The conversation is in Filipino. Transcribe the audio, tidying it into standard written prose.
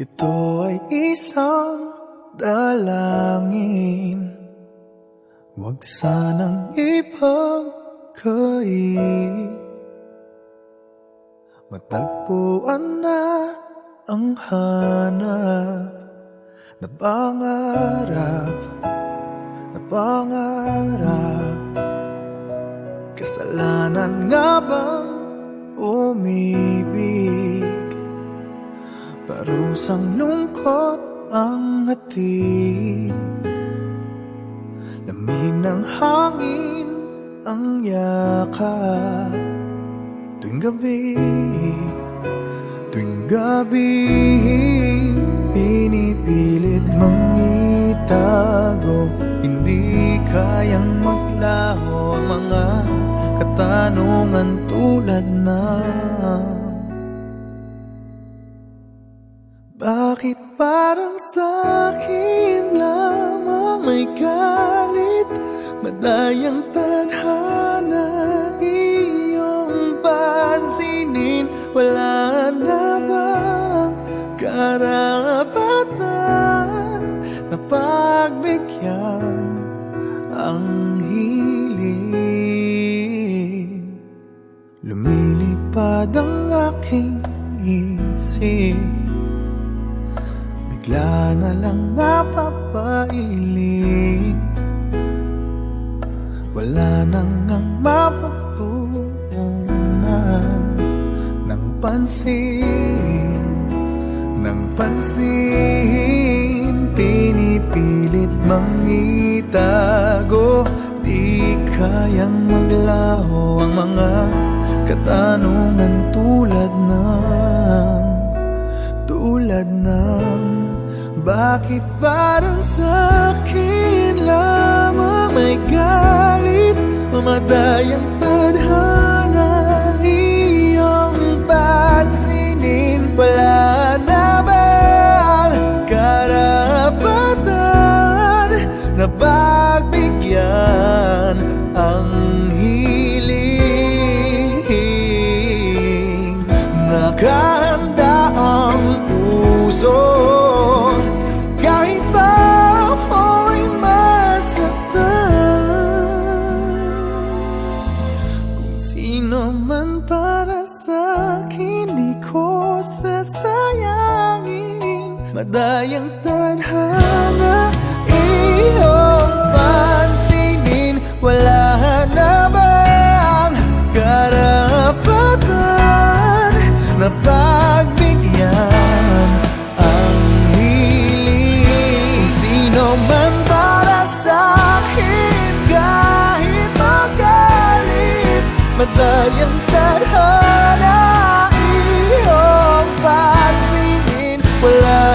Ito ay isang dalangin, huwag sanang ipagkait. Matagpuan na ang hanap na pangarap, na pangarap. Kasalanan nga bang umibig? Parusang lungkot ang hatid, lamig ng hangin ang yakap. Tuwing gabi, pinipilit mang itago. Hindi kayang maglaho ang mga katanungan tulad ng bakit parang sa'kin lamang may galit, madayang tadhana iyong pansinin? Wala na bang karapatan na pagbigyan ang hiling? Lumilipad ang aking isip, bigla na lang napapailing. Wala nang ang mapagtuunan ng pansin, ng pansin. Pinipilit mang itago, di kayang maglaho ang mga katanungan tulad ng bakit parang sa'kin lamang may galit, mamadayang tadhana iyong pansinin? Wala na bang karapatan na pagbigyan ang hiling? Nakahanda ang puso kahit pa ako'y masaktan. Kung sino man para sa'kin, di ko sasayangin. Madayang tadhana iyong pansinin. Wala na bang karapatan na pagbigyan ang hiling? Sino man para sa'kin, kahit magalit, madayang tadhana iyong pansinin. Wala